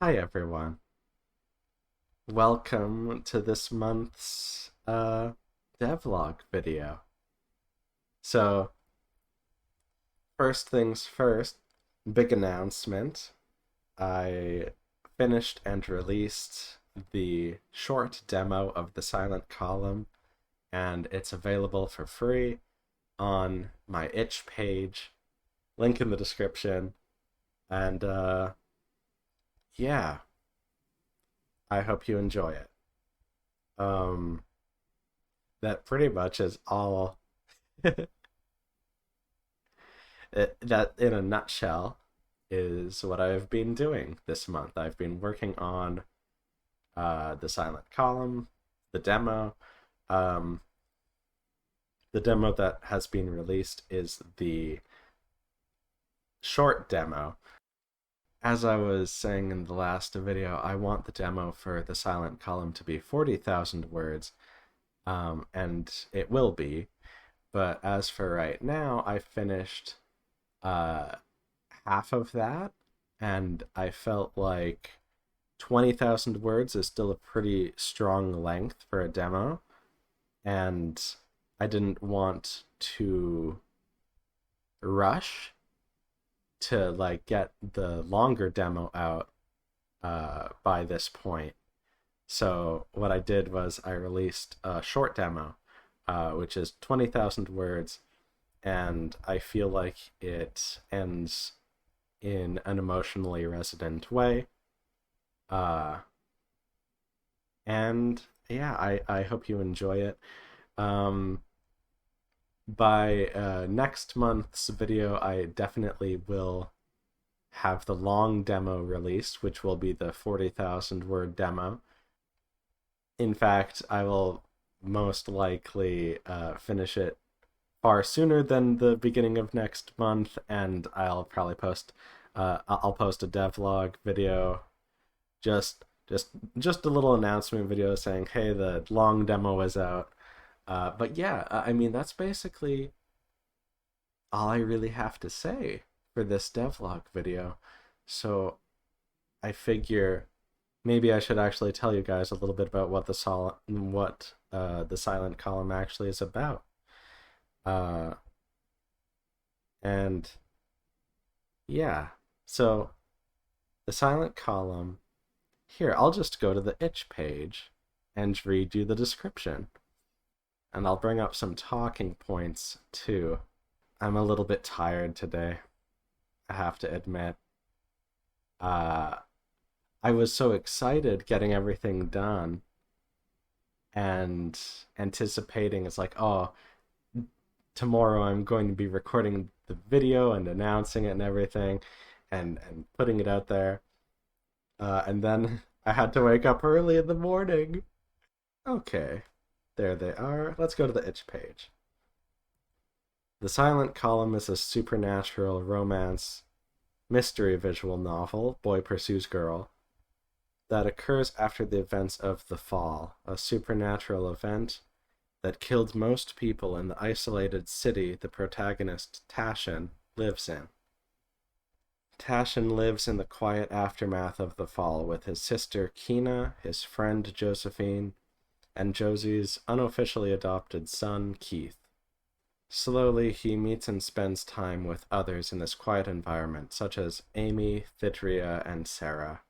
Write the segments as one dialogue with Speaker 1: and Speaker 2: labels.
Speaker 1: Hi everyone. Welcome to this month's devlog video. So, first things first, big announcement. I finished and released the short demo of the Silent Column, and it's available for free on my itch page. Link in the description. And yeah, I hope you enjoy it. Um that pretty much is all that in a nutshell is what I've been doing this month. I've been working on the silent column, the demo. Um, the demo that has been released is the short demo. As I was saying in the last video, I want the demo for the silent column to be 40,000 words, and it will be. But as for right now, I finished uh, half of that, and I felt like 20,000 words is still a pretty strong length for a demo, and I didn't want to rush to like get the longer demo out by this point. So what I did was I released a short demo, which is 20,000 words, and I feel like it ends in an emotionally resonant way. Uh, and yeah, I hope you enjoy it. Um, by next month's video, I definitely will have the long demo released, which will be the 40,000 word demo. In fact, I will most likely finish it far sooner than the beginning of next month, and I'll probably post I'll post a devlog video, just just a little announcement video saying, hey, the long demo is out. But yeah, I mean that's basically all I really have to say for this devlog video. So I figure maybe I should actually tell you guys a little bit about what the silent column actually is about. Uh, and yeah, so the silent column here, I'll just go to the itch page and read you the description. And I'll bring up some talking points too. I'm a little bit tired today, I have to admit. Uh, I was so excited getting everything done and anticipating it's like, oh, tomorrow I'm going to be recording the video and announcing it and everything and putting it out there. And then I had to wake up early in the morning. Okay, there they are. Let's go to the itch page. The Silent Column is a supernatural romance mystery visual novel, Boy Pursues Girl, that occurs after the events of The Fall, a supernatural event that killed most people in the isolated city the protagonist, Tashin, lives in. Tashin lives in the quiet aftermath of the fall with his sister Kina, his friend Josephine, and Josie's unofficially adopted son Keith. Slowly, he meets and spends time with others in this quiet environment, such as Amy, Thidria, and Sarah.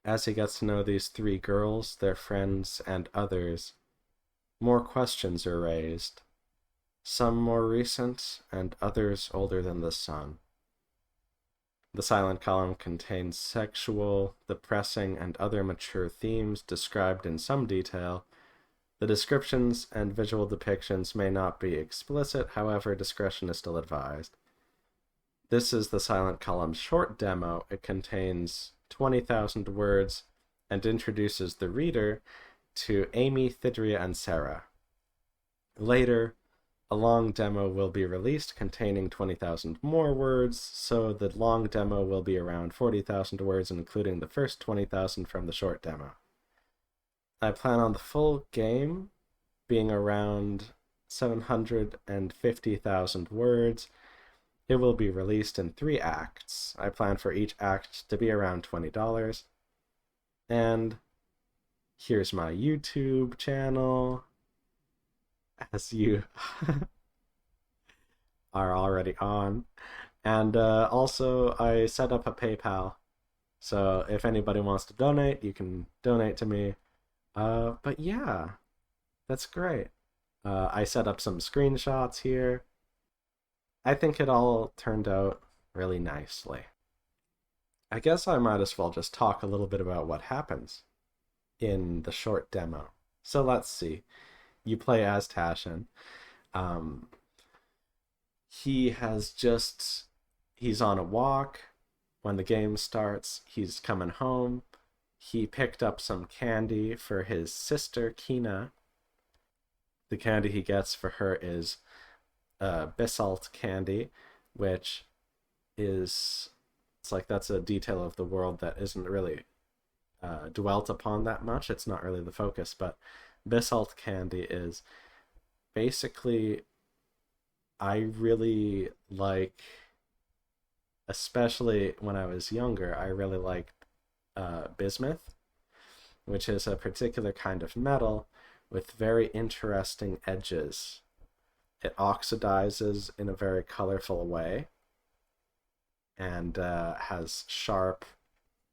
Speaker 1: As he gets to know these three girls, their friends, and others, more questions are raised, some more recent, and others older than the sun. The silent column contains sexual, depressing, and other mature themes described in some detail. The descriptions and visual depictions may not be explicit, however, discretion is still advised. This is the silent column's short demo. It contains 20,000 words and introduces the reader to Amy, Thidria, and Sarah. Later, a long demo will be released containing 20,000 more words, so the long demo will be around 40,000 words, including the first 20,000 from the short demo. I plan on the full game being around 750,000 words, It will be released in 3 acts. I plan for each act to be around $20. And here's my YouTube channel, as you are already on. And also, I set up a PayPal. So if anybody wants to donate, you can donate to me. But yeah, that's great. I set up some screenshots here. I think it all turned out really nicely. I guess I might as well just talk a little bit about what happens in the short demo. So let's see. You play as Tashin. Um, he has just he's on a walk when the game starts. He's coming home. He picked up some candy for his sister Kina. The candy he gets for her is Bisalt candy, which is it's like that's a detail of the world that isn't really dwelt upon that much. It's not really the focus, but Bisalt candy is basically I really like, especially when I was younger, I really liked bismuth, which is a particular kind of metal with very interesting edges. It oxidizes in a very colorful way and has sharp,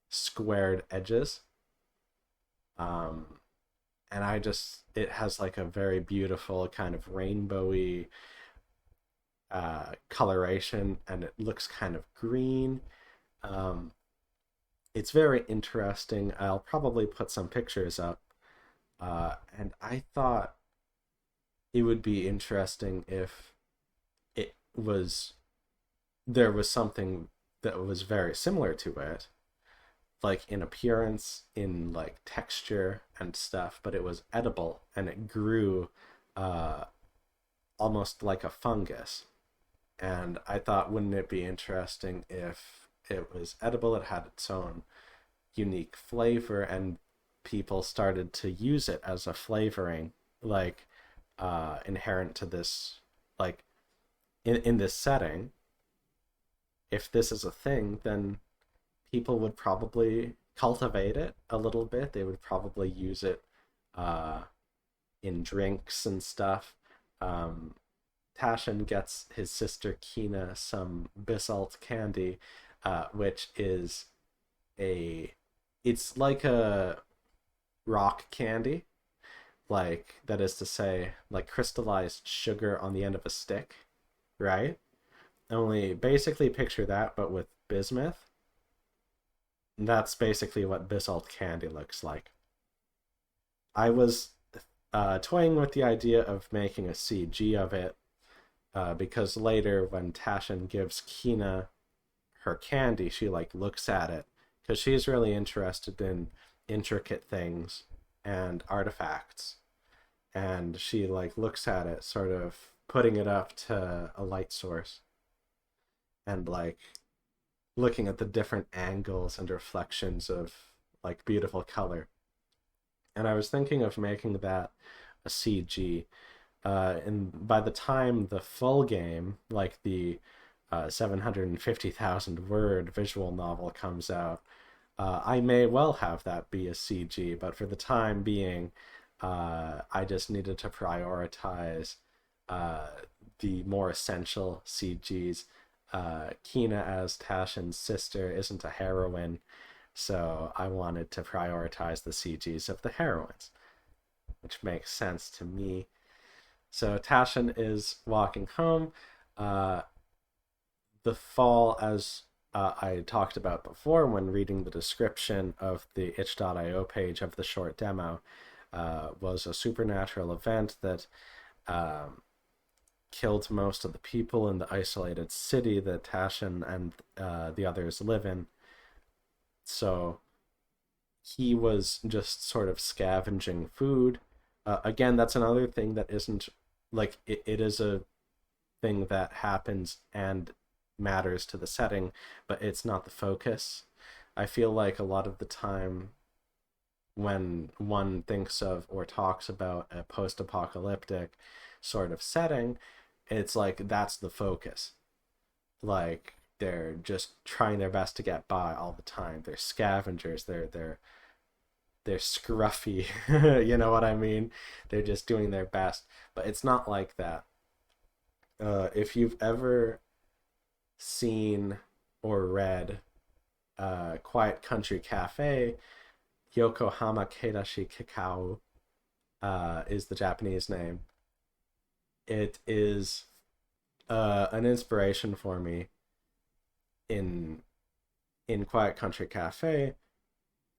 Speaker 1: squared edges. Um, and it has like a very beautiful kind of rainbowy coloration, and it looks kind of green. Um, it's very interesting. I'll probably put some pictures up. And I thought it would be interesting if it was there was something that was very similar to it, like in appearance, in like texture and stuff, but it was edible and it grew uh, almost like a fungus. And I thought, wouldn't it be interesting if it was edible, it had its own unique flavor, and people started to use it as a flavoring, like inherent to this, like in this setting. If this is a thing, then people would probably cultivate it a little bit. They would probably use it uh, in drinks and stuff. Um, Tashin gets his sister Kina some Bisalt candy, which is a it's like a rock candy, like that is to say, like crystallized sugar on the end of a stick, right? Only basically picture that, but with bismuth. That's basically what Bisalt candy looks like. I was toying with the idea of making a CG of it because later when Tashin gives Kina her candy, she like looks at it because she's really interested in intricate things and artifacts, and she like looks at it, sort of putting it up to a light source and like looking at the different angles and reflections of like beautiful color. And I was thinking of making that a CG. And by the time the full game, like the 750,000 word visual novel comes out, I may well have that be a CG, but for the time being, I just needed to prioritize uh, the more essential CGs. Kina as Tashin's sister isn't a heroine, so I wanted to prioritize the CGs of the heroines, which makes sense to me. So Tashin is walking home. Uh, the fall, as I talked about before when reading the description of the itch.io page of the short demo, was a supernatural event that um, killed most of the people in the isolated city that Tashin and the others live in. So he was just sort of scavenging food. Again, that's another thing that isn't like it is a thing that happens and matters to the setting, but it's not the focus. I feel like a lot of the time when one thinks of or talks about a post apocalyptic sort of setting, it's like that's the focus. Like they're just trying their best to get by all the time. They're scavengers. They're scruffy. You know what I mean? They're just doing their best. But it's not like that. If you've ever seen or read Quiet Country Cafe, Yokohama Keidashi Kikau is the Japanese name. It is an inspiration for me in Quiet Country Cafe.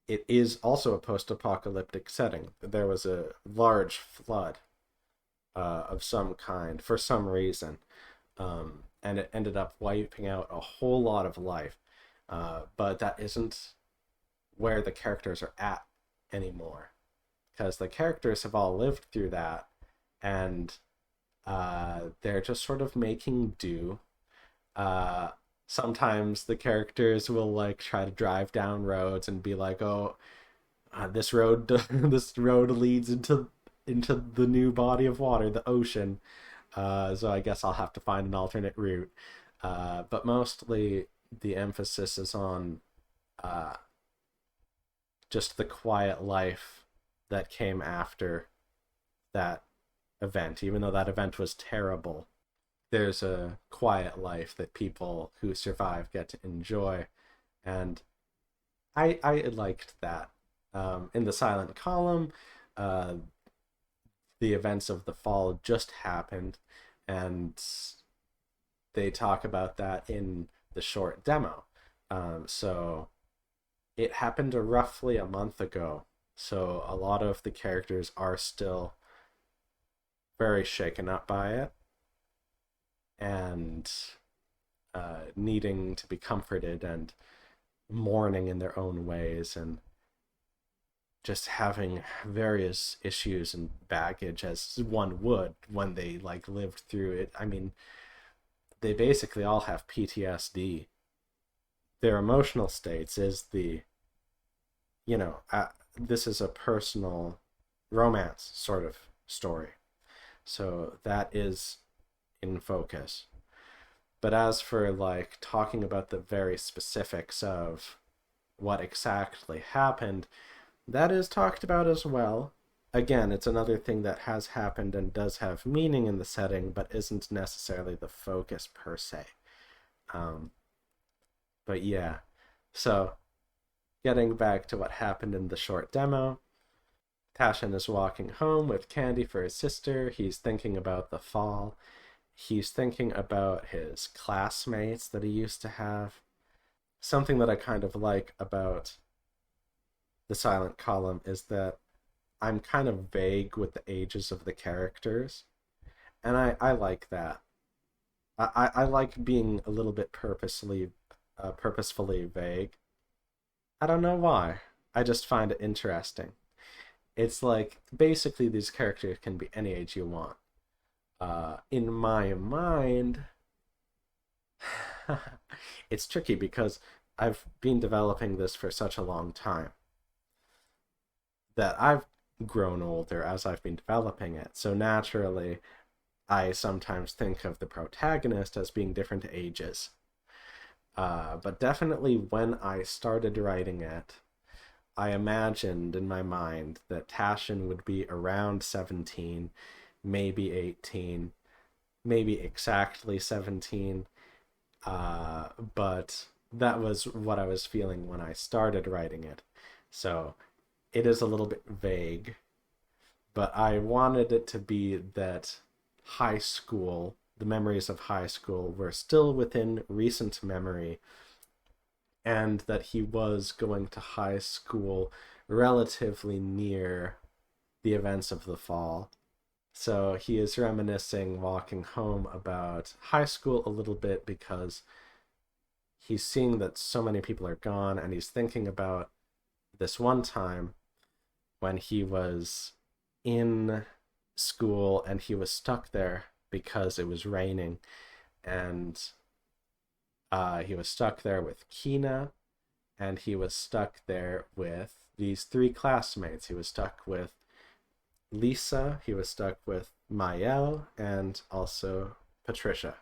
Speaker 1: It is also a post-apocalyptic setting. There was a large flood of some kind for some reason, and it ended up wiping out a whole lot of life. But that isn't where the characters are at anymore, because the characters have all lived through that, and they're just sort of making do. Uh, Sometimes the characters will like try to drive down roads and be like, "Oh, this road, this road leads into the new body of water, the ocean. So I guess I'll have to find an alternate route." But mostly the emphasis is on uh, just the quiet life that came after that event. Even though that event was terrible, there's a quiet life that people who survive get to enjoy, and I liked that. In the silent column, uh, the events of the fall just happened, and they talk about that in the short demo. So it happened roughly a month ago, so a lot of the characters are still very shaken up by it and needing to be comforted and mourning in their own ways and just having various issues and baggage as one would when they like lived through it. I mean, they basically all have PTSD. Their emotional states is the, you know, this is a personal romance sort of story. So that is in focus. But as for like talking about the very specifics of what exactly happened, that is talked about as well. Again, it's another thing that has happened and does have meaning in the setting, but isn't necessarily the focus per se. Um, but yeah, so getting back to what happened in the short demo, Tashin is walking home with candy for his sister. He's thinking about the fall. He's thinking about his classmates that he used to have. Something that I kind of like about the silent column is that I'm kind of vague with the ages of the characters, and I like that. I like being a little bit purposefully vague. I don't know why. I just find it interesting. It's like basically these characters can be any age you want. In my mind, it's tricky because I've been developing this for such a long time that I've grown older as I've been developing it. So naturally, I sometimes think of the protagonist as being different ages. But definitely when I started writing it, I imagined in my mind that Tashin would be around 17, maybe 18, maybe exactly 17. But that was what I was feeling when I started writing it. So it is a little bit vague, but I wanted it to be that high school, the memories of high school were still within recent memory, and that he was going to high school relatively near the events of the fall. So he is reminiscing walking home about high school a little bit because he's seeing that so many people are gone, and he's thinking about this one time when he was in school and he was stuck there because it was raining, and he was stuck there with Kina, and he was stuck there with these three classmates. He was stuck with Lisa, he was stuck with Mayel, and also Patricia.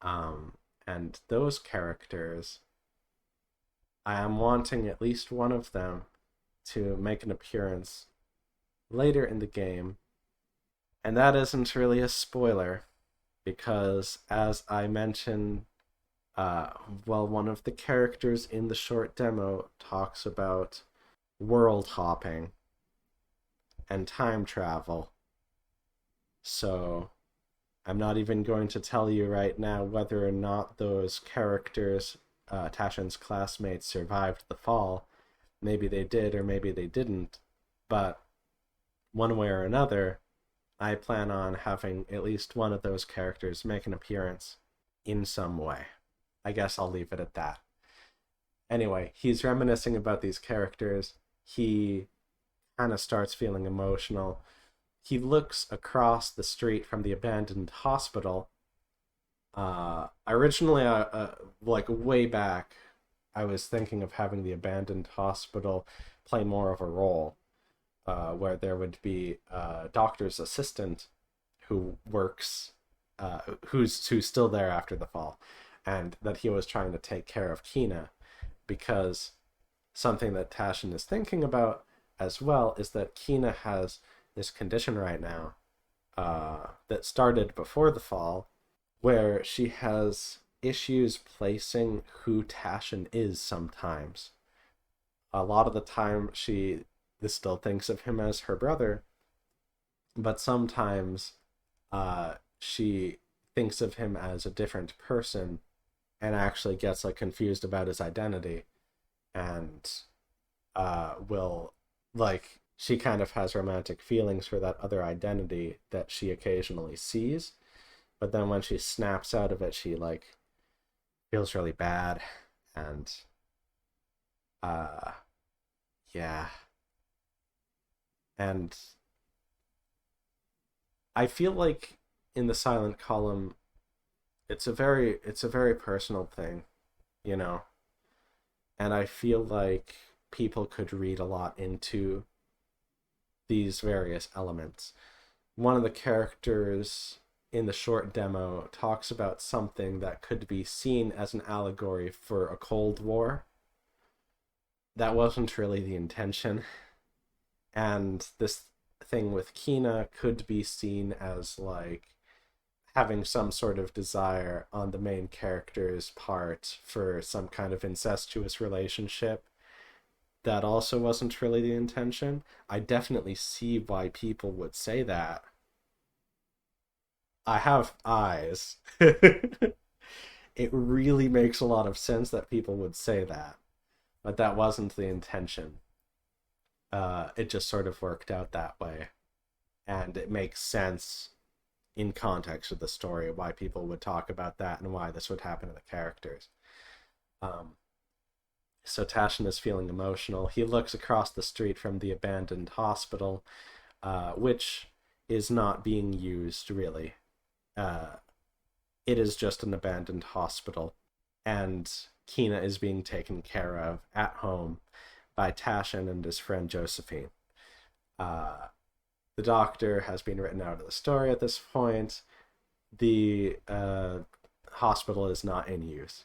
Speaker 1: Um, And those characters, I am wanting at least one of them to make an appearance later in the game. And that isn't really a spoiler, because as I mentioned, one of the characters in the short demo talks about world hopping and time travel. So I'm not even going to tell you right now whether or not those characters, Tashin's classmates, survived the fall. Maybe they did, or maybe they didn't. But one way or another, I plan on having at least one of those characters make an appearance in some way. I guess I'll leave it at that. Anyway, he's reminiscing about these characters. He kind of starts feeling emotional. He looks across the street from the abandoned hospital. Originally, like way back, I was thinking of having the abandoned hospital play more of a role, where there would be a doctor's assistant who works, who's still there after the fall, and that he was trying to take care of Kina, because something that Tashin is thinking about as well is that Kina has this condition right now, that started before the fall, where she has issues placing who Tashin is sometimes. A lot of the time she still thinks of him as her brother, but sometimes she thinks of him as a different person and actually gets like confused about his identity, and will, like, she kind of has romantic feelings for that other identity that she occasionally sees, but then when she snaps out of it, she like feels really bad. And yeah, and I feel like in the silent column, it's a very personal thing, you know, and I feel like people could read a lot into these various elements. One of the characters in the short demo talks about something that could be seen as an allegory for a Cold War. That wasn't really the intention. And this thing with Kina could be seen as like having some sort of desire on the main character's part for some kind of incestuous relationship. That also wasn't really the intention. I definitely see why people would say that. I have eyes. It really makes a lot of sense that people would say that, but that wasn't the intention. It just sort of worked out that way, and it makes sense in context of the story why people would talk about that and why this would happen to the characters. So Tashin is feeling emotional. He looks across the street from the abandoned hospital, which is not being used really. It is just an abandoned hospital, and Kina is being taken care of at home by Tashin and his friend Josephine. The doctor has been written out of the story at this point. The hospital is not in use.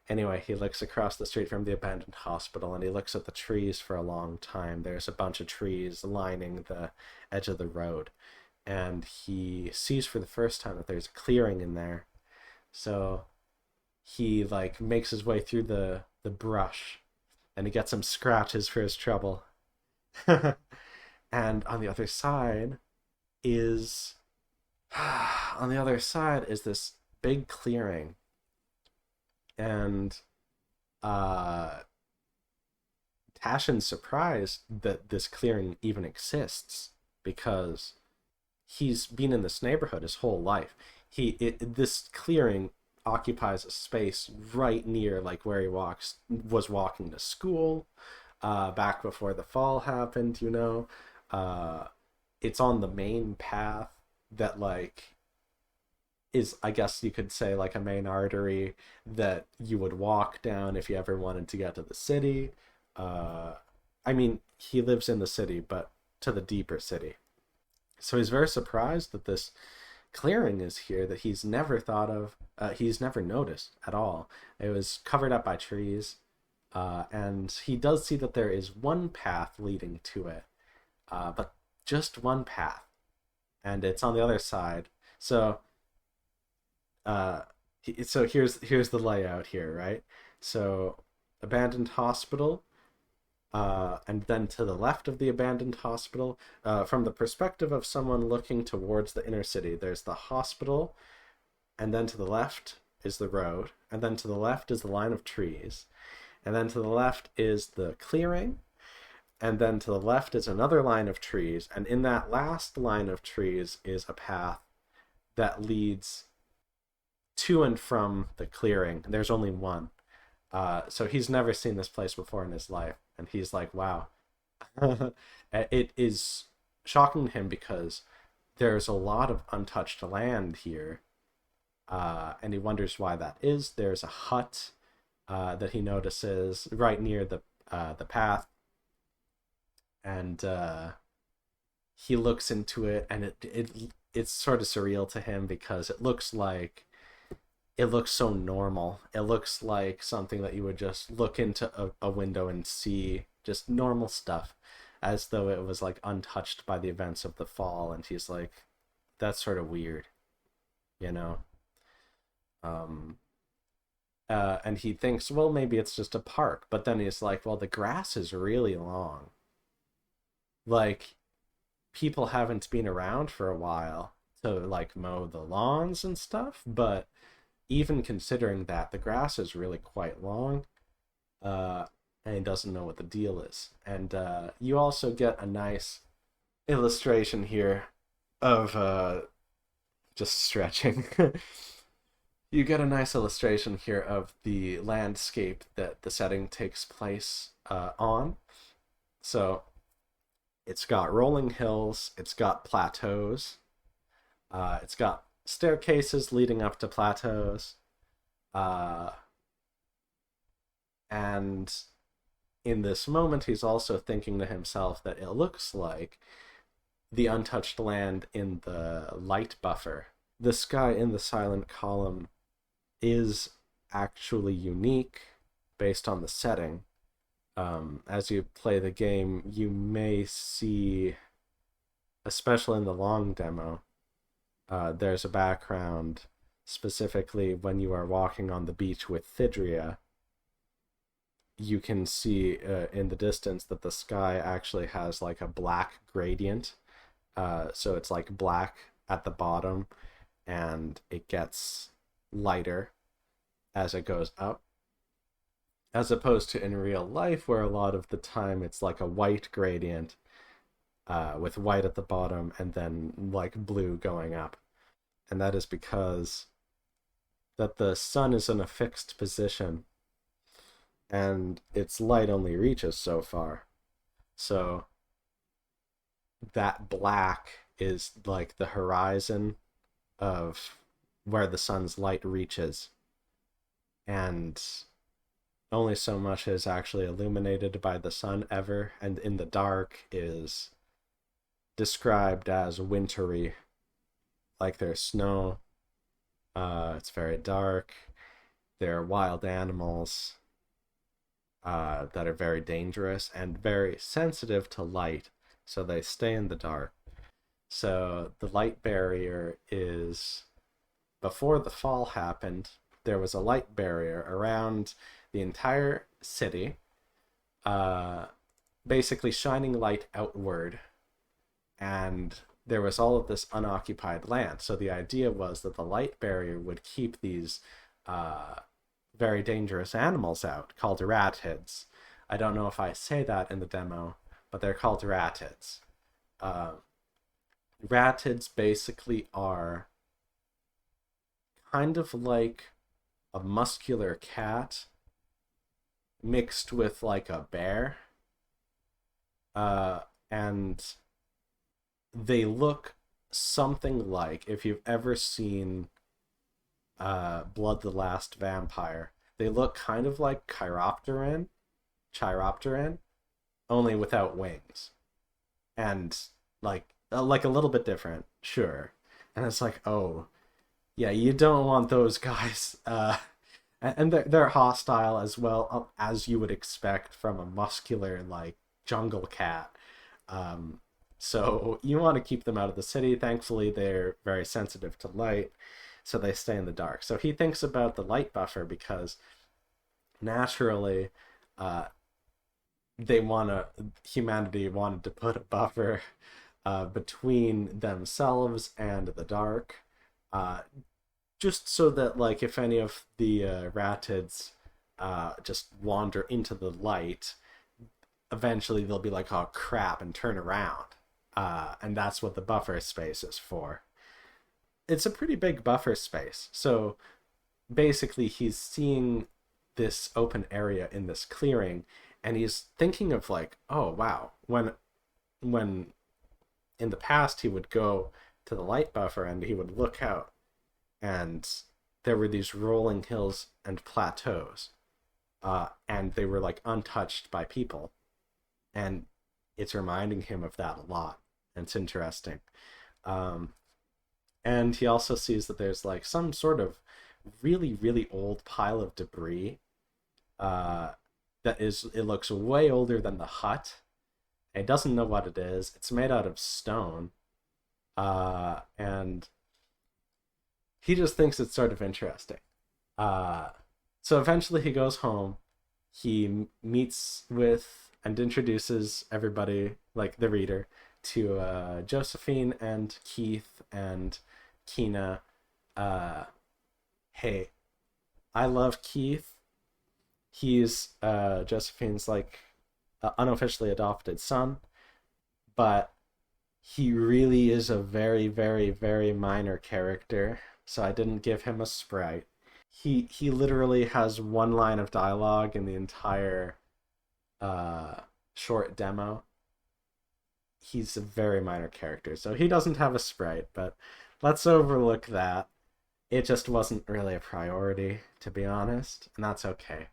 Speaker 1: Anyway, he looks across the street from the abandoned hospital, and he looks at the trees for a long time. There's a bunch of trees lining the edge of the road, and he sees for the first time that there's a clearing in there. So he like makes his way through the brush, and he gets some scratches for his trouble. And on the other side is this big clearing, and Tashin's surprised that this clearing even exists, because he's been in this neighborhood his whole life. This clearing occupies a space right near like where he was walking to school back before the fall happened, you know. It's on the main path that like is, I guess you could say, like a main artery that you would walk down if you ever wanted to get to the city. I mean, he lives in the city, but to the deeper city. So he's very surprised that this clearing is here that he's never thought of. He's never noticed at all. It was covered up by trees, and he does see that there is one path leading to it, but just one path, and it's on the other side. So, uh, so here's the layout here, right? So, abandoned hospital, and then to the left of the abandoned hospital, from the perspective of someone looking towards the inner city, there's the hospital, and then to the left is the road, and then to the left is the line of trees, and then to the left is the clearing, and then to the left is another line of trees, and in that last line of trees is a path that leads to and from the clearing. There's only one. So he's never seen this place before in his life, and he's like, wow. It is shocking to him because there's a lot of untouched land here, and he wonders why that is. There's a hut that he notices right near the path, and he looks into it, and it's sort of surreal to him because it looks so normal. It looks like something that you would just look into a window and see, just normal stuff, as though it was like untouched by the events of the fall. And he's like, that's sort of weird, you know? And he thinks, well, maybe it's just a park. But then he's like, well, the grass is really long. Like, people haven't been around for a while to like mow the lawns and stuff, but even considering that, the grass is really quite long, and he doesn't know what the deal is. And you also get a nice illustration here of just stretching. You get a nice illustration here of the landscape that the setting takes place on. So it's got rolling hills, it's got plateaus, it's got staircases leading up to plateaus, and in this moment he's also thinking to himself that it looks like the untouched land in the light buffer. The sky in the silent column is actually unique based on the setting. As you play the game, you may see, especially in the long demo, there's a background, specifically when you are walking on the beach with Thydria. You can see in the distance that the sky actually has like a black gradient. So it's like black at the bottom, and it gets lighter as it goes up. As opposed to in real life, where a lot of the time it's like a white gradient, with white at the bottom and then like blue going up. And that is because that the sun is in a fixed position and its light only reaches so far. So that black is like the horizon of where the sun's light reaches, and only so much is actually illuminated by the sun ever, and in the dark is described as wintry, like there's snow. It's very dark. There are wild animals that are very dangerous and very sensitive to light, so they stay in the dark. So the light barrier is, before the fall happened, there was a light barrier around the entire city, basically shining light outward, and there was all of this unoccupied land. So the idea was that the light barrier would keep these very dangerous animals out, called ratids. I don't know if I say that in the demo, but they're called ratids. Ratids basically are kind of like a muscular cat mixed with like a bear, and they look something like, if you've ever seen Blood the Last Vampire, they look kind of like Chiropteran, only without wings, and like a little bit different, sure, And it's like, oh, yeah, you don't want those guys. And they're hostile as well, as you would expect from a muscular like jungle cat. Um, so you want to keep them out of the city. Thankfully, they're very sensitive to light, so they stay in the dark. So he thinks about the light buffer because naturally, uh, humanity wanted to put a buffer between themselves and the dark, uh, just so that like if any of the ratids just wander into the light, eventually they'll be like, oh crap, and turn around. And that's what the buffer space is for. It's a pretty big buffer space. So basically, he's seeing this open area in this clearing, and he's thinking of like, oh wow, when in the past he would go to the light buffer and he would look out, and there were these rolling hills and plateaus, and they were like untouched by people, and it's reminding him of that a lot, and it's interesting. Um, and he also sees that there's like some sort of really really old pile of debris, uh, it looks way older than the hut. He doesn't know what it is. It's made out of stone, and he just thinks it's sort of interesting. Uh, so eventually he goes home. He meets with and introduces everybody, like the reader, to Josephine and Keith and Kina. Uh, hey, I love Keith. He's Josephine's like unofficially adopted son, but he really is a very, very, very minor character. So I didn't give him a sprite. He literally has one line of dialogue in the entire uh, short demo. He's a very minor character, so he doesn't have a sprite. But let's overlook that. It just wasn't really a priority, to be honest, and that's okay.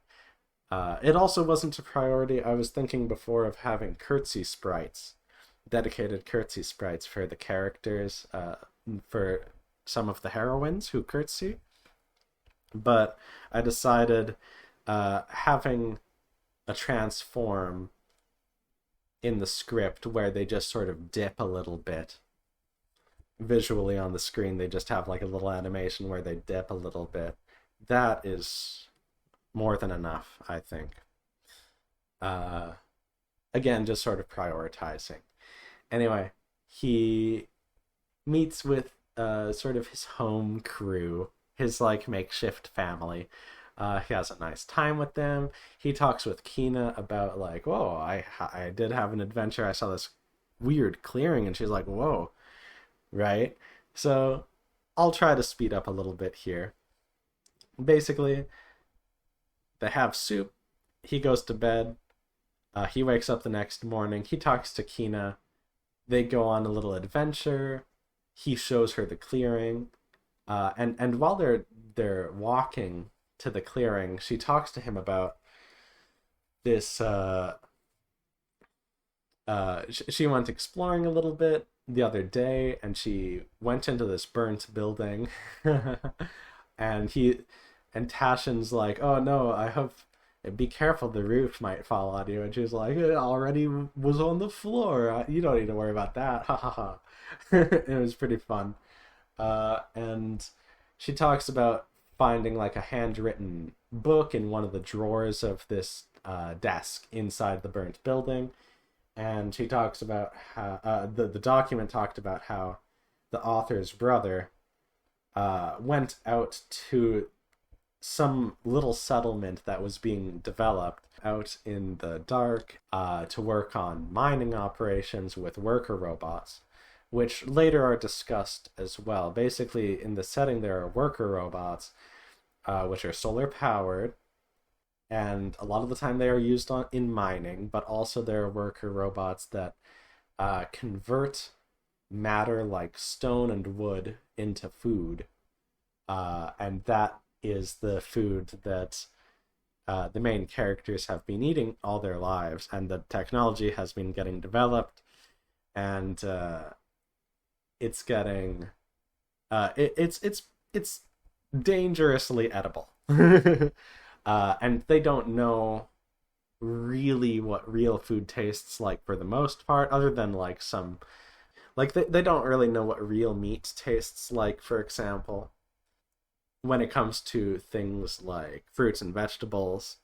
Speaker 1: It also wasn't a priority. I was thinking before of having curtsy sprites, dedicated curtsy sprites for the characters, for some of the heroines who curtsy. But I decided having a transform in the script where they just sort of dip a little bit visually on the screen. They just have like a little animation where they dip a little bit. That is more than enough, I think. Uh, Again, just sort of prioritizing. Anyway, he meets with sort of his home crew, his like makeshift family. He has a nice time with them. He talks with Kina about like, whoa, I did have an adventure. I saw this weird clearing, and she's like, whoa, right? So I'll try to speed up a little bit here. Basically, they have soup. He goes to bed. He wakes up the next morning. He talks to Kina. They go on a little adventure. He shows her the clearing, and while they're walking to the clearing, she talks to him about this. She went exploring a little bit the other day, and she went into this burnt building, and and Tashin's like, "Oh no, I hope." Be careful, the roof might fall on you. And she's like, it already was on the floor. You don't need to worry about that. Ha ha ha. It was pretty fun. And she talks about finding like a handwritten book in one of the drawers of this desk inside the burnt building. And she talks about how the document talked about how the author's brother went out to some little settlement that was being developed out in the dark to work on mining operations with worker robots, which later are discussed as well. Basically, in the setting, there are worker robots, which are solar powered, and a lot of the time they are used in mining, but also there are worker robots that convert matter like stone and wood into food, and that is the food that the main characters have been eating all their lives, and the technology has been getting developed, and it's getting It's dangerously edible. And they don't know really what real food tastes like for the most part, other than like some like they don't really know what real meat tastes like, for example, when it comes to things like fruits and vegetables.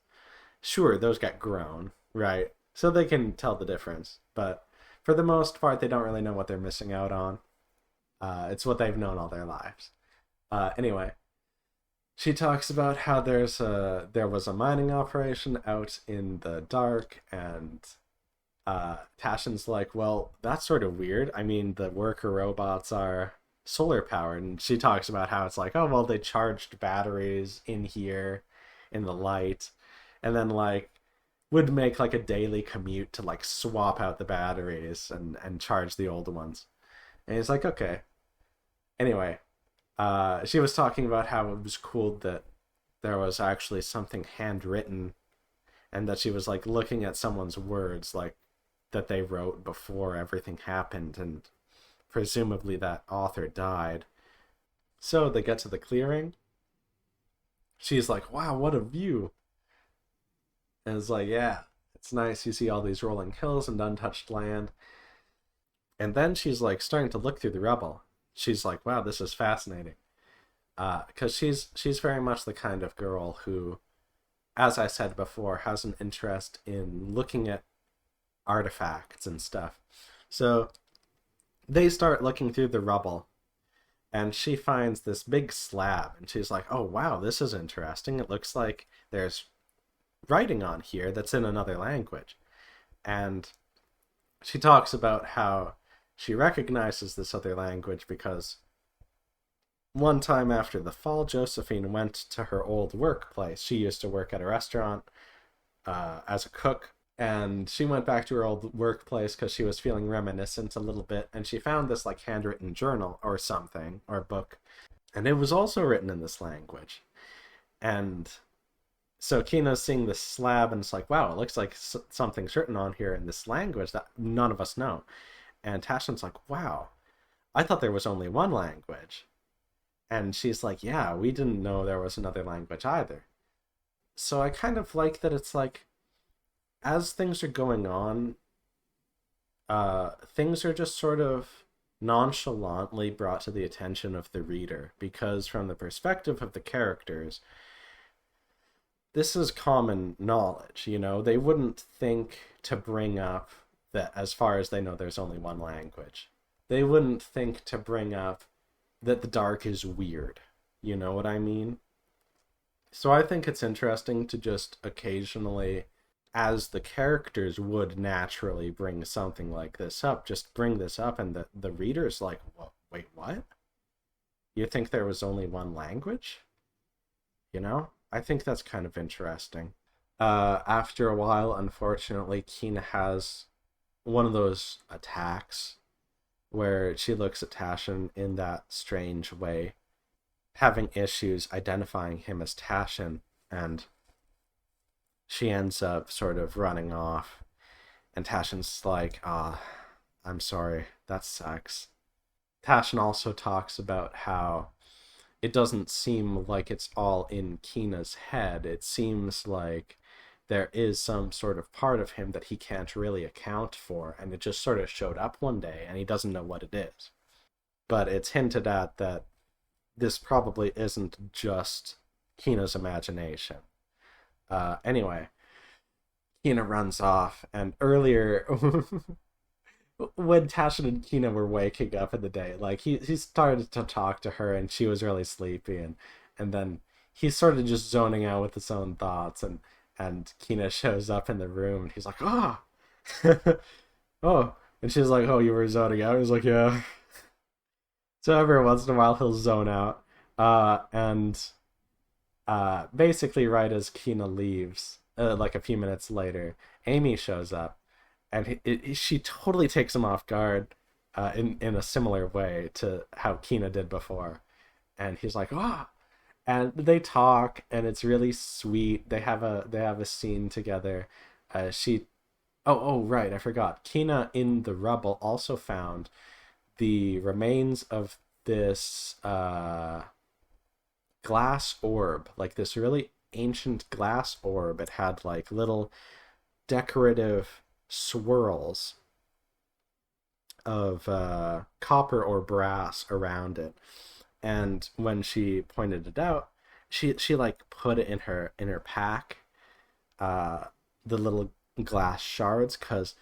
Speaker 1: Sure, those get grown, right? So they can tell the difference, but for the most part, they don't really know what they're missing out on. It's what they've known all their lives. Anyway, she talks about how there was a mining operation out in the dark, and Tashin's like, well, that's sort of weird. I mean, the worker robots are solar powered, and she talks about how it's like, oh well, they charged batteries in here in the light, and then like would make like a daily commute to like swap out the batteries and charge the old ones. And he's like, okay. Anyway, she was talking about how it was cool that there was actually something handwritten, and that she was like looking at someone's words, like that they wrote before everything happened, and presumably that author died. So they get to the clearing. She's like, wow, what a view. And it's like, yeah, it's nice. You see all these rolling hills and untouched land. And then she's like starting to look through the rubble. She's like, wow, this is fascinating. Because she's very much the kind of girl who, as I said before, has an interest in looking at artifacts and stuff. So they start looking through the rubble, and she finds this big slab, and she's like, oh wow, this is interesting. It looks like there's writing on here that's in another language. And she talks about how she recognizes this other language because one time after the fall, Josephine went to her old workplace. She used to work at a restaurant as a cook, and she went back to her old workplace because she was feeling reminiscent a little bit, and she found this like handwritten journal or something, or book, and it was also written in this language. And so Kina's seeing this slab, and it's like, wow, it looks like something's written on here in this language that none of us know. And Tashin's like, wow, I thought there was only one language. And she's like, yeah, we didn't know there was another language either. So I kind of like that it's like, as things are going on, things are just sort of nonchalantly brought to the attention of the reader, because from the perspective of the characters, this is common knowledge, you know? They wouldn't think to bring up that, as far as they know, there's only one language. They wouldn't think to bring up that the dark is weird. You know what I mean? So I think it's interesting to just occasionally, as the characters would naturally bring something like this up, just bring this up, and the reader's like, wait, what? You think there was only one language? You know? I think that's kind of interesting. After a while, unfortunately, Kina has one of those attacks where she looks at Tashin in that strange way, having issues identifying him as Tashin, and she ends up sort of running off. And Tashin's like, I'm sorry, that sucks. Tashin also talks about how it doesn't seem like it's all in Kina's head. It seems like there is some sort of part of him that he can't really account for, and it just sort of showed up one day, and he doesn't know what it is. But it's hinted at that this probably isn't just Kina's imagination. Anyway, Kina runs off, and earlier, when Tashin and Kina were waking up in the day, like he started to talk to her, and she was really sleepy, and then he's sort of just zoning out with his own thoughts, and Kina shows up in the room, and he's like, oh, oh, and she's like, oh, you were zoning out? He's like, yeah. So every once in a while he'll zone out, and basically right as Kina leaves, like a few minutes later, Amy shows up, and she totally takes him off guard, in a similar way to how Kina did before, and he's like, ah. And they talk, and it's really sweet. They have a scene together. Right, I forgot. Kina in the rubble also found the remains of this glass orb, like this really ancient glass orb. It had like little decorative swirls of copper or brass around it. And when she pointed it out, she like put it in her pack, the little glass shards, because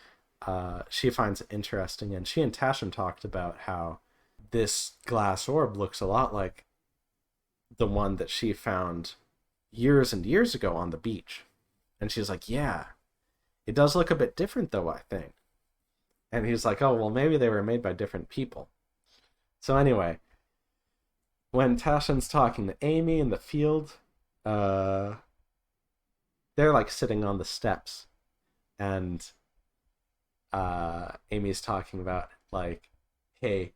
Speaker 1: she finds it interesting. And she and Tashin talked about how this glass orb looks a lot like the one that she found years and years ago on the beach. And she's like, yeah, it does look a bit different though, I think. And he's like, oh, well, maybe they were made by different people. So anyway, when Tashin's talking to Amy in the field, they're like sitting on the steps, and Amy's talking about like, hey,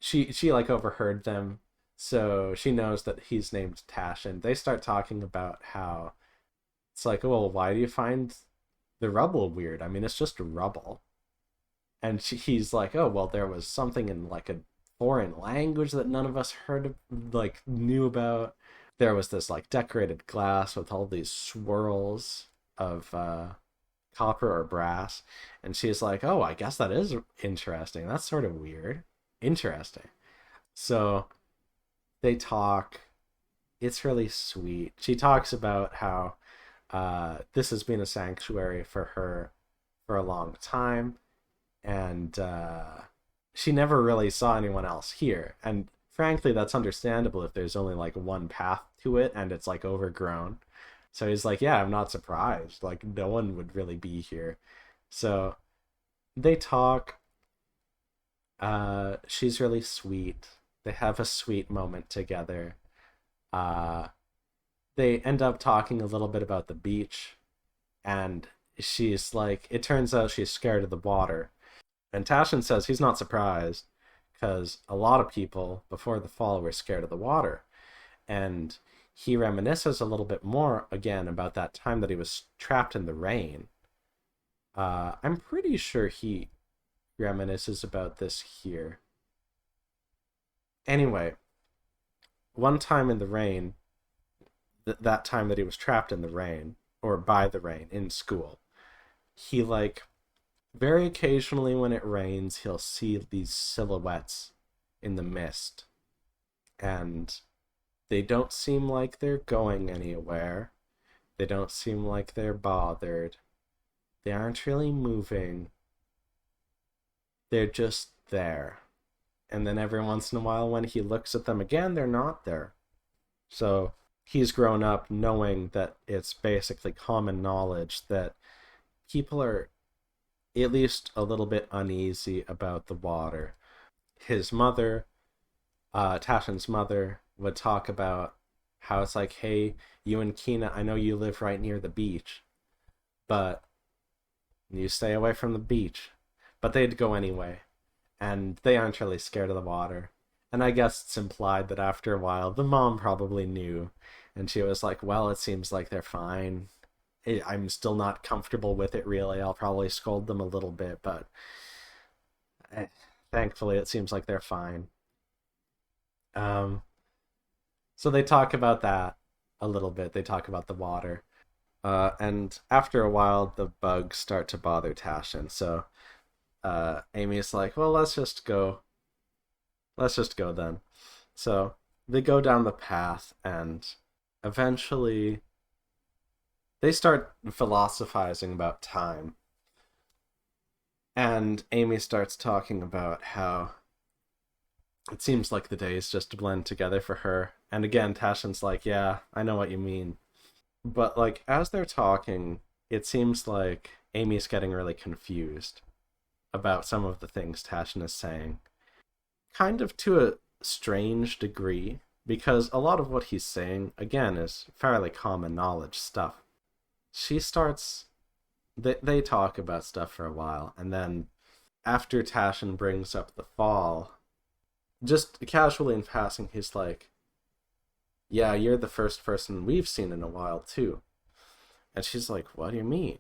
Speaker 1: she like overheard them, so she knows that he's named Tashin. They start talking about how it's like, well, why do you find the rubble weird? I mean, it's just rubble. And he's like, oh, well, there was something in like a foreign language that none of us heard of, like knew about. There was this like decorated glass with all these swirls of copper or brass. And she's like, oh, I guess that is interesting. That's sort of weird. Interesting. So they talk. It's really sweet. She talks about how this has been a sanctuary for her for a long time, and she never really saw anyone else here. And frankly, that's understandable if there's only like one path to it and it's like overgrown. So he's like, yeah, I'm not surprised. Like, no one would really be here. So they talk. She's really sweet. They have a sweet moment together. They end up talking a little bit about the beach, and she's like, it turns out she's scared of the water. And Tashin says he's not surprised, because a lot of people before the fall were scared of the water. And he reminisces a little bit more again about that time that he was trapped in the rain. I'm pretty sure he reminisces about this here. Anyway, one time in the rain, that time that he was trapped in the rain, or by the rain in school, he like, very occasionally when it rains, he'll see these silhouettes in the mist, and they don't seem like they're going anywhere. They don't seem like they're bothered. They aren't really moving. They're just there. And then every once in a while, when he looks at them again, they're not there. So he's grown up knowing that it's basically common knowledge that people are at least a little bit uneasy about the water. His mother, Tashin's mother, would talk about how it's like, hey, you and Kina, I know you live right near the beach, but you stay away from the beach. But they'd go anyway, and they aren't really scared of the water. And I guess it's implied that after a while, the mom probably knew, and she was like, well, it seems like they're fine. I'm still not comfortable with it, really. I'll probably scold them a little bit, but thankfully it seems like they're fine. So they talk about that a little bit. They talk about the water. And after a while, the bugs start to bother Tashin. So Amy's like, well, let's just go then. So they go down the path, and eventually they start philosophizing about time. And Amy starts talking about how it seems like the days just blend together for her. And again, Tashin's like, yeah, I know what you mean. But like, as they're talking, it seems like Amy's getting really confused about some of the things Tashin is saying. Kind of to a strange degree, because a lot of what he's saying, again, is fairly common knowledge stuff. They talk about stuff for a while, and then after Tashin brings up the fall, just casually in passing, he's like, yeah, you're the first person we've seen in a while, too. And she's like, what do you mean?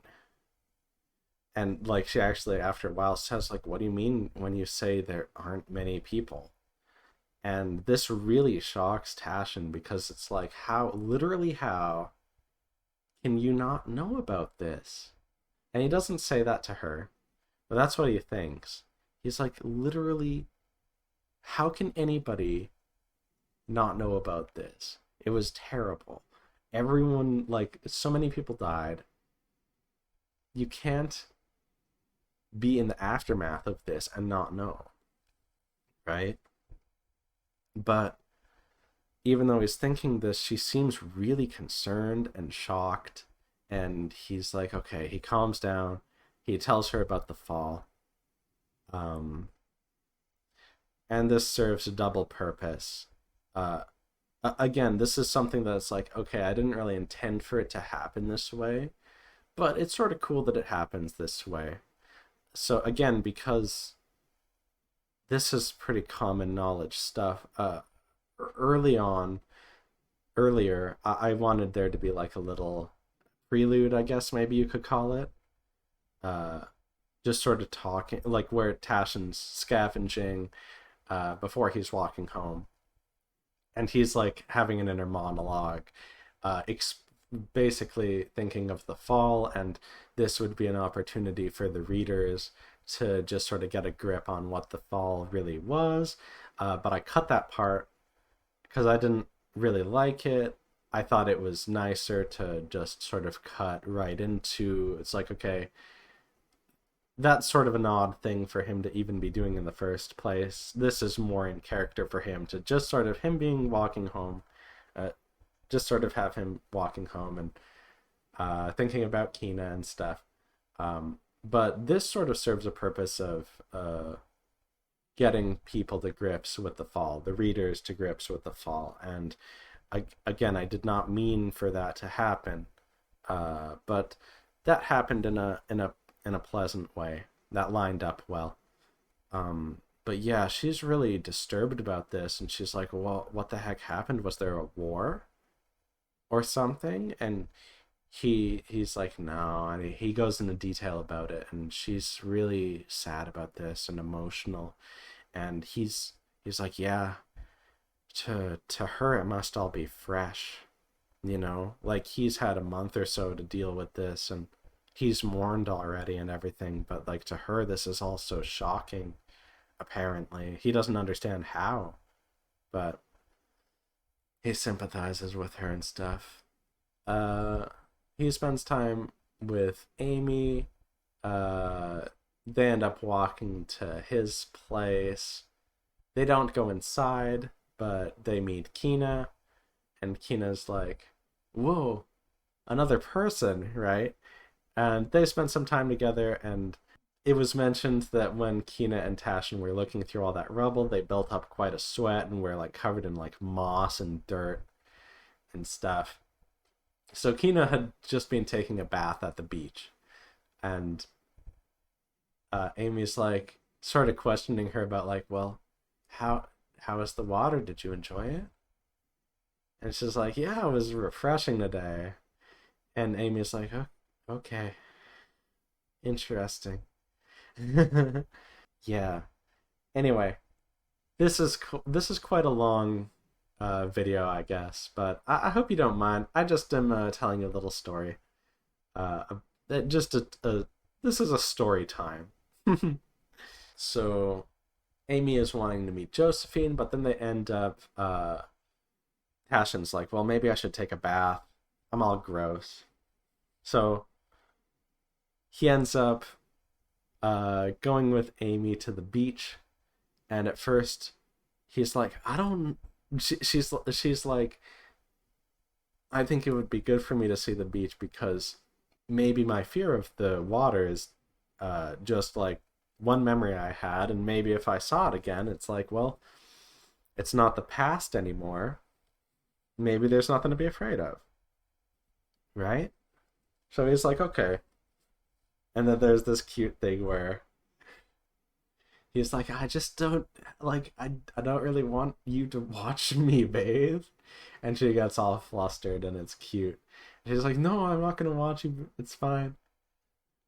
Speaker 1: And, like, she actually, after a while, says, like, what do you mean when you say there aren't many people? And this really shocks Tashin because it's like, how can you not know about this? And he doesn't say that to her, but that's what he thinks. He's like, literally, how can anybody not know about this? It was terrible. Everyone, like, so many people died. You can't be in the aftermath of this and not know, right? But even though he's thinking this, she seems really concerned and shocked. And he's like, okay, he calms down. He tells her about the fall. Um, and this serves a double purpose. Uh, Again, this is something that's like, okay, I didn't really intend for it to happen this way, but it's sort of cool that it happens this way. So again, because this is pretty common knowledge stuff. Early on, earlier, I wanted there to be like a little prelude, I guess maybe you could call it. Uh, just sort of talking, like where Tashin's scavenging before he's walking home, and he's like having an inner monologue, basically thinking of the fall, and this would be an opportunity for the readers to just sort of get a grip on what the fall really was. But I cut that part because I didn't really like it. I thought it was nicer to just sort of cut right into, it's like, okay, that's sort of an odd thing for him to even be doing in the first place. This is more in character for him to just sort of him being walking home, just sort of have him walking home and thinking about Kina and stuff. But this sort of serves a purpose of getting people to grips with the fall, the readers to grips with the fall. And again, I did not mean for that to happen, but that happened in a pleasant way. That lined up well. But yeah, she's really disturbed about this, and she's like, "Well, what the heck happened? Was there a war or something?" And he's like, "No," and he goes into detail about it, and she's really sad about this and emotional, and he's like, "Yeah, to her it must all be fresh, like he's had a month or so to deal with this, and he's mourned already and everything, but like to her this is all so shocking. Apparently he doesn't understand how, but he sympathizes with her and stuff. He spends time with Amy. They end up walking to his place. They don't go inside, but they meet Kina, and Kina's like, whoa, another person, right? And they spent some time together, and it was mentioned that when Kina and Tashin were looking through all that rubble, they built up quite a sweat and were like covered in like moss and dirt and stuff. So Kina had just been taking a bath at the beach, and Amy's like sort of questioning her about like, well, how is the water? Did you enjoy it? And she's like, yeah, it was refreshing today. And Amy's like, oh, okay, interesting. Yeah. Anyway, this is quite a long video, I guess, but I hope you don't mind. I just am telling you a little story. Uh, just this is a story time. So Amy is wanting to meet Josephine, but then they end up. Tashin's like, well, maybe I should take a bath. I'm all gross. So he ends up going with Amy to the beach, and at first he's like, I don't. She's like, I think it would be good for me to see the beach because maybe my fear of the water is just like one memory I had, and maybe if I saw it again, it's like, well, it's not the past anymore. Maybe there's nothing to be afraid of, right? So he's like, okay. And then there's this cute thing where he's like, I just don't like I don't really want you to watch me bathe. And she gets all flustered and it's cute. And she's like, no, I'm not gonna watch you, it's fine.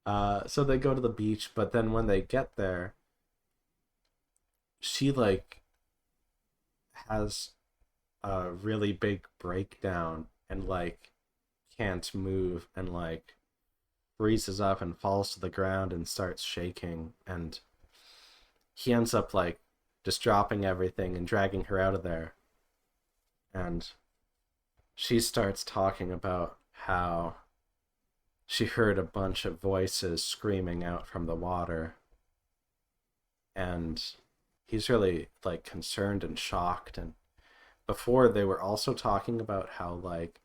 Speaker 1: So they go to the beach, but then when they get there, she like has a really big breakdown and like can't move and like freezes up and falls to the ground and starts shaking, and he ends up like just dropping everything and dragging her out of there. And she starts talking about how she heard a bunch of voices screaming out from the water, and he's really like concerned and shocked. And before, they were also talking about how like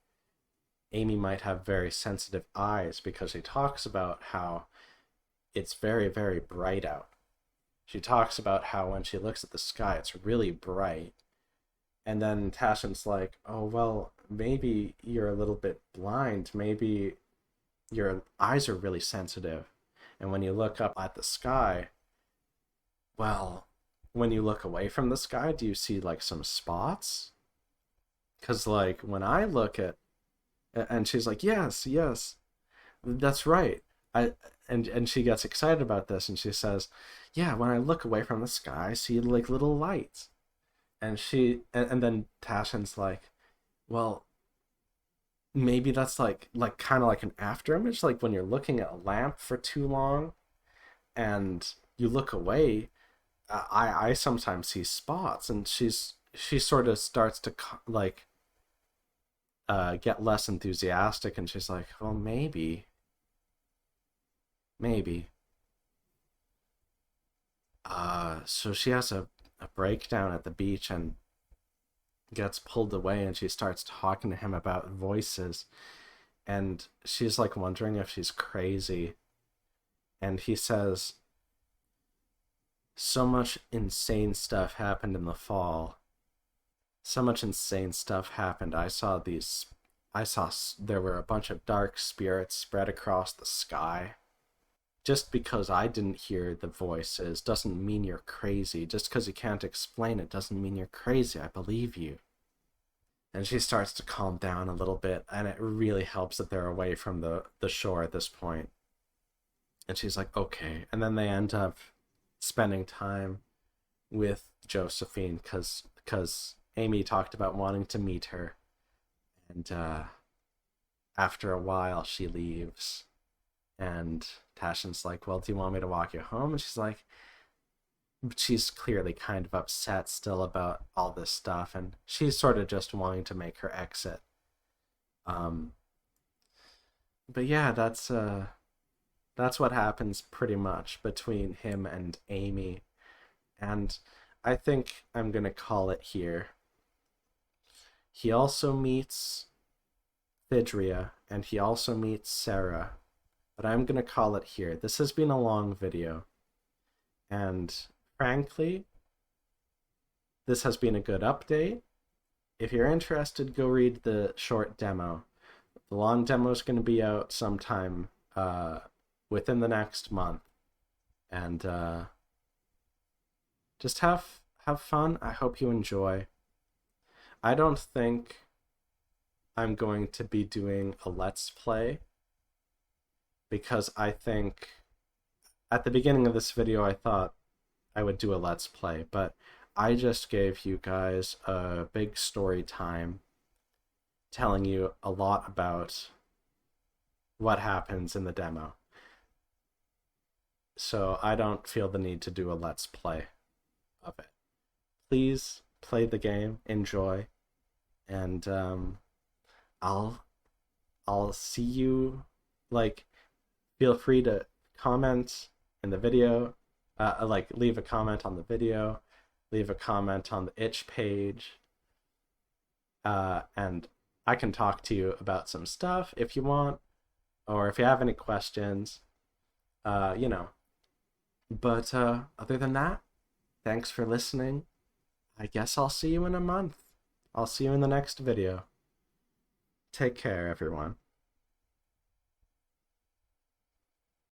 Speaker 1: Amy might have very sensitive eyes, because he talks about how it's very, very bright out. She talks about how when she looks at the sky, it's really bright. And then Tashin's like, oh, well, maybe you're a little bit blind. Maybe your eyes are really sensitive. And when you look up at the sky, well, when you look away from the sky, do you see like some spots? Because like when I look at, and she's like, yes, yes, that's right. And she gets excited about this, and she says, yeah, when I look away from the sky, I see like little lights. And then Tashin's like, well, maybe that's like kind of like an after image, like when you're looking at a lamp for too long and you look away. I sometimes see spots. And she sort of starts to like get less enthusiastic, and she's like, well, maybe. So she has a breakdown at the beach and gets pulled away, and she starts talking to him about voices, and she's like wondering if she's crazy. And he says, so much insane stuff happened in the fall. So much insane stuff happened. I saw there were a bunch of dark spirits spread across the sky. Just because I didn't hear the voices doesn't mean you're crazy. Just because you can't explain it doesn't mean you're crazy. I believe you. And she starts to calm down a little bit, and it really helps that they're away from the shore at this point. And she's like, okay. And then they end up spending time with Josephine, because Amy talked about wanting to meet her. And after a while, she leaves. And Tashin's like, well, do you want me to walk you home? And she's clearly kind of upset still about all this stuff, and she's sort of just wanting to make her exit. But yeah, that's what happens pretty much between him and Amy. And I think I'm gonna call it here. He also meets Thidria, and he also meets Sarah. But I'm going to call it here. This has been a long video. And frankly, this has been a good update. If you're interested, go read the short demo. The long demo is going to be out sometime within the next month. And just have fun. I hope you enjoy. I don't think I'm going to be doing a Let's Play, because I think at the beginning of this video I thought I would do a Let's Play, but I just gave you guys a big story time telling you a lot about what happens in the demo. So I don't feel the need to do a Let's Play of it. Please play the game, enjoy, and I'll see you. Like, feel free to comment in the video, like leave a comment on the video, leave a comment on the itch page, and I can talk to you about some stuff if you want, or if you have any questions, you know. But other than that, thanks for listening. I guess I'll see you in a month. I'll see you in the next video. Take care, everyone.